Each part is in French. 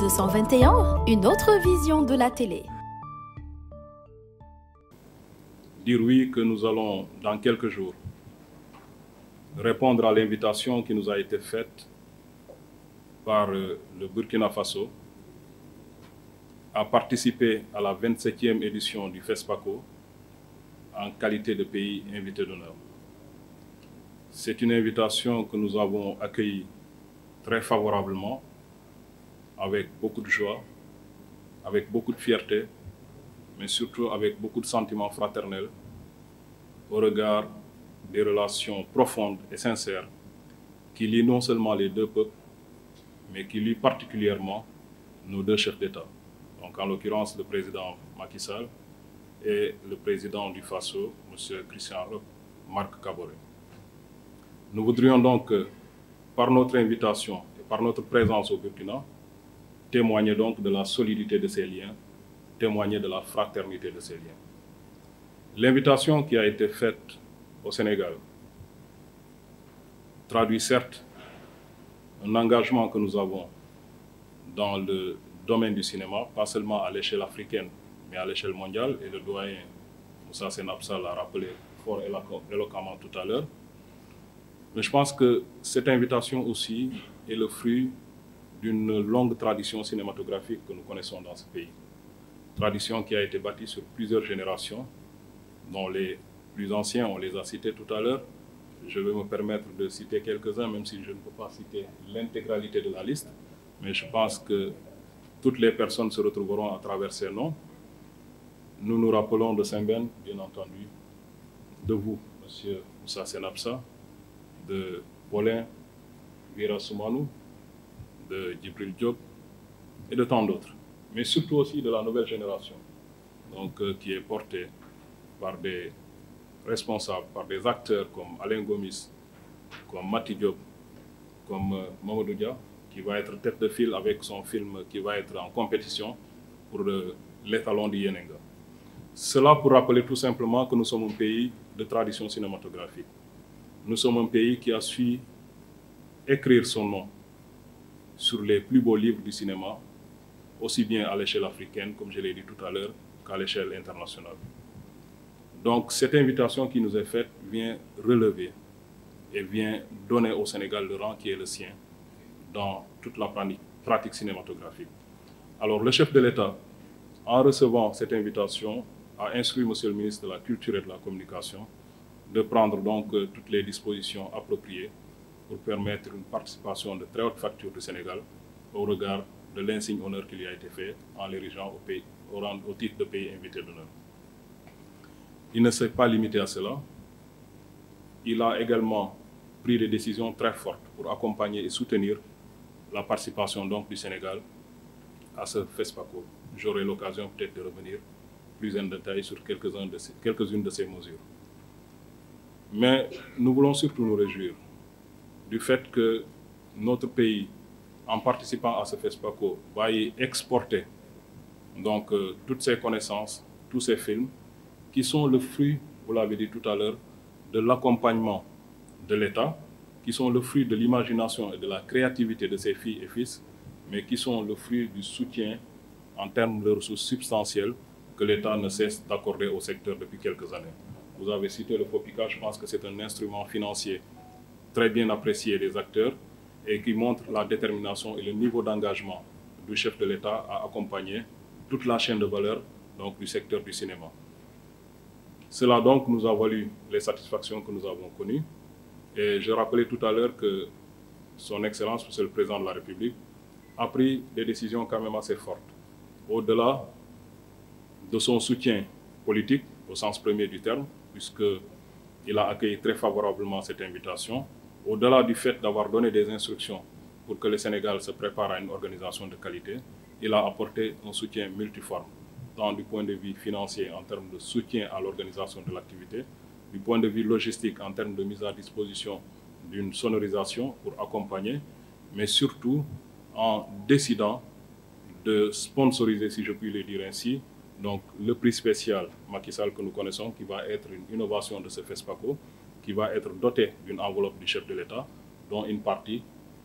221, une autre vision de la télé. Dire oui que nous allons, dans quelques jours, répondre à l'invitation qui nous a été faite par le Burkina Faso à participer à la 27e édition du FESPACO en qualité de pays invité d'honneur. C'est une invitation que nous avons accueillie très favorablement, avec beaucoup de joie, avec beaucoup de fierté, mais surtout avec beaucoup de sentiments fraternels au regard des relations profondes et sincères qui lient non seulement les deux peuples, mais qui lient particulièrement nos deux chefs d'État. Donc en l'occurrence le président Macky Sall et le président du Faso, M. Christian Marc Kaboré. Nous voudrions donc, par notre invitation et par notre présence au Burkina, témoigner donc de la solidité de ces liens, témoigner de la fraternité de ces liens. L'invitation qui a été faite au Sénégal traduit certes un engagement que nous avons dans le domaine du cinéma, pas seulement à l'échelle africaine, mais à l'échelle mondiale, et le doyen Moussa Senabsa l'a rappelé fort éloquemment tout à l'heure. Mais je pense que cette invitation aussi est le fruit d'une longue tradition cinématographique que nous connaissons dans ce pays. Tradition qui a été bâtie sur plusieurs générations, dont les plus anciens, on les a cités tout à l'heure. Je vais me permettre de citer quelques-uns, même si je ne peux pas citer l'intégralité de la liste. Mais je pense que toutes les personnes se retrouveront à travers ces noms. Nous nous rappelons de Sembène, bien entendu, de vous, M. Moussa Senabsa, de Paulin Vira Soumanou, de Djibril Diop et de tant d'autres. Mais surtout aussi de la nouvelle génération, donc, qui est portée par des responsables, par des acteurs comme Alain Gomis, comme Mati Diop, comme Mamadou Dia, qui va être tête de file avec son film qui va être en compétition pour l'étalon du Yenenga. Cela pour rappeler tout simplement que nous sommes un pays de tradition cinématographique. Nous sommes un pays qui a su écrire son nom sur les plus beaux livres du cinéma, aussi bien à l'échelle africaine, comme je l'ai dit tout à l'heure, qu'à l'échelle internationale. Donc cette invitation qui nous est faite vient relever et vient donner au Sénégal le rang qui est le sien dans toute la pratique cinématographique. Alors le chef de l'État, en recevant cette invitation, a instruit M. le ministre de la Culture et de la Communication de prendre donc toutes les dispositions appropriées pour permettre une participation de très haute facture du Sénégal au regard de l'insigne honneur qui lui a été fait en l'érigeant au titre de pays invité d'honneur. Il ne s'est pas limité à cela. Il a également pris des décisions très fortes pour accompagner et soutenir la participation donc du Sénégal à ce FESPACO. J'aurai l'occasion peut-être de revenir plus en détail sur quelques-unes de ces mesures. Mais nous voulons surtout nous réjouir du fait que notre pays, en participant à ce FESPACO, va y exporter donc, toutes ses connaissances, tous ces films, qui sont le fruit, vous l'avez dit tout à l'heure, de l'accompagnement de l'État, qui sont le fruit de l'imagination et de la créativité de ses filles et fils, mais qui sont le fruit du soutien en termes de ressources substantielles que l'État ne cesse d'accorder au secteur depuis quelques années. Vous avez cité le FOPICA, je pense que c'est un instrument financier très bien apprécié des acteurs et qui montre la détermination et le niveau d'engagement du chef de l'État à accompagner toute la chaîne de valeur donc, du secteur du cinéma. Cela donc nous a valu les satisfactions que nous avons connues. Et je rappelais tout à l'heure que son Excellence, Monsieur le Président de la République, a pris des décisions quand même assez fortes. Au-delà de son soutien politique, au sens premier du terme, puisqu'il a accueilli très favorablement cette invitation, au-delà du fait d'avoir donné des instructions pour que le Sénégal se prépare à une organisation de qualité, il a apporté un soutien multiforme, tant du point de vue financier en termes de soutien à l'organisation de l'activité, du point de vue logistique en termes de mise à disposition d'une sonorisation pour accompagner, mais surtout en décidant de sponsoriser, si je puis le dire ainsi, donc le prix spécial Macky Sall que nous connaissons, qui va être une innovation de ce FESPACO, qui va être doté d'une enveloppe du chef de l'État, dont une partie,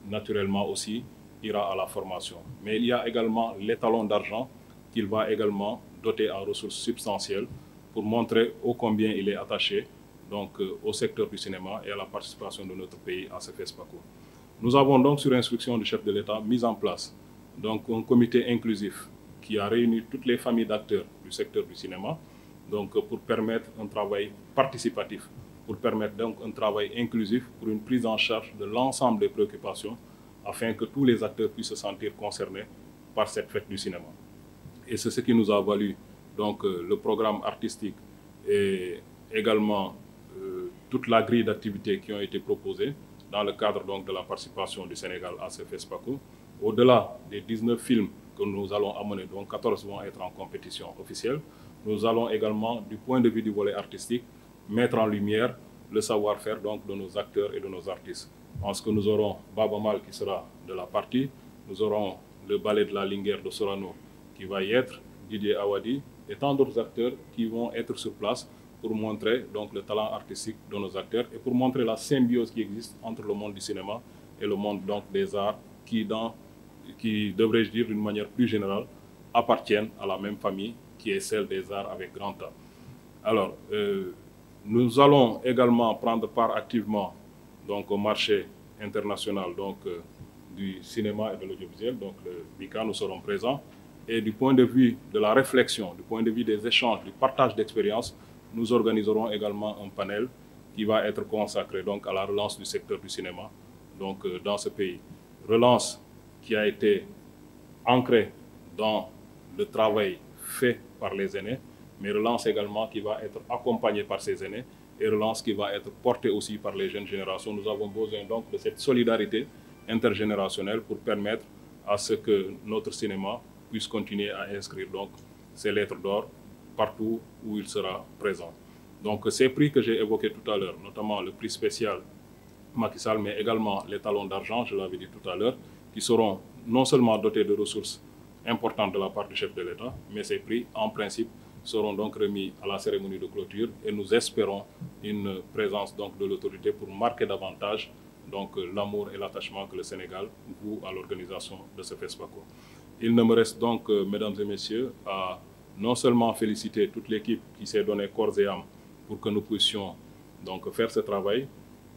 naturellement aussi, ira à la formation. Mais il y a également l'étalon d'argent qu'il va également doter en ressources substantielles pour montrer ô combien il est attaché donc, au secteur du cinéma et à la participation de notre pays à ce FESPACO. Nous avons donc, sur instruction du chef de l'État, mis en place donc, un comité inclusif qui a réuni toutes les familles d'acteurs du secteur du cinéma donc, pour permettre un travail participatif, pour permettre donc un travail inclusif pour une prise en charge de l'ensemble des préoccupations afin que tous les acteurs puissent se sentir concernés par cette fête du cinéma. Et c'est ce qui nous a valu donc, le programme artistique et également toute la grille d'activités qui ont été proposées dans le cadre donc, de la participation du Sénégal à ce FESPACO. Au-delà des 19 films que nous allons amener, donc 14 vont être en compétition officielle, nous allons également, du point de vue du volet artistique, mettre en lumière le savoir-faire donc, de nos acteurs et de nos artistes. Je pense que nous aurons Baba Mal qui sera de la partie, nous aurons le ballet de la Linguère de Sorano qui va y être, Didier Awadi et tant d'autres acteurs qui vont être sur place pour montrer donc, le talent artistique de nos acteurs et pour montrer la symbiose qui existe entre le monde du cinéma et le monde donc, des arts qui devrais-je dire d'une manière plus générale, appartiennent à la même famille qui est celle des arts avec grand A. Alors, nous allons également prendre part activement donc, au marché international donc, du cinéma et de l'audiovisuel, donc le BICA, nous serons présents. Et du point de vue de la réflexion, du point de vue des échanges, du partage d'expériences, nous organiserons également un panel qui va être consacré donc, à la relance du secteur du cinéma donc, dans ce pays. Relance qui a été ancrée dans le travail fait par les aînés, mais relance également qui va être accompagnée par ces aînés et relance qui va être portée aussi par les jeunes générations. Nous avons besoin donc de cette solidarité intergénérationnelle pour permettre à ce que notre cinéma puisse continuer à inscrire donc ses lettres d'or partout où il sera présent. Donc ces prix que j'ai évoqués tout à l'heure, notamment le prix spécial Macky Sall, mais également les talons d'argent, je l'avais dit tout à l'heure, qui seront non seulement dotés de ressources importantes de la part du chef de l'État, mais ces prix, en principe, seront donc remis à la cérémonie de clôture et nous espérons une présence donc, de l'autorité pour marquer davantage l'amour et l'attachement que le Sénégal voue à l'organisation de ce FESPACO. Il ne me reste donc, mesdames et messieurs, à non seulement féliciter toute l'équipe qui s'est donné corps et âme pour que nous puissions donc, faire ce travail,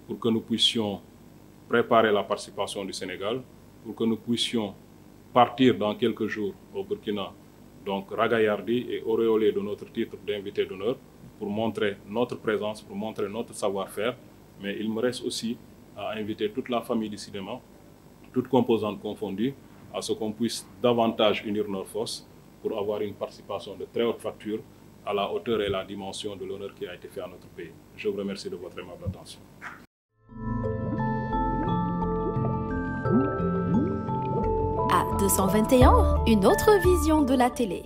pour que nous puissions préparer la participation du Sénégal, pour que nous puissions partir dans quelques jours au Burkina, donc ragaillardi et auréolé de notre titre d'invité d'honneur, pour montrer notre présence, pour montrer notre savoir-faire. Mais il me reste aussi à inviter toute la famille du cinéma, toutes composantes confondues, à ce qu'on puisse davantage unir nos forces pour avoir une participation de très haute facture à la hauteur et la dimension de l'honneur qui a été fait à notre pays. Je vous remercie de votre aimable attention. À 221, une autre vision de la télé.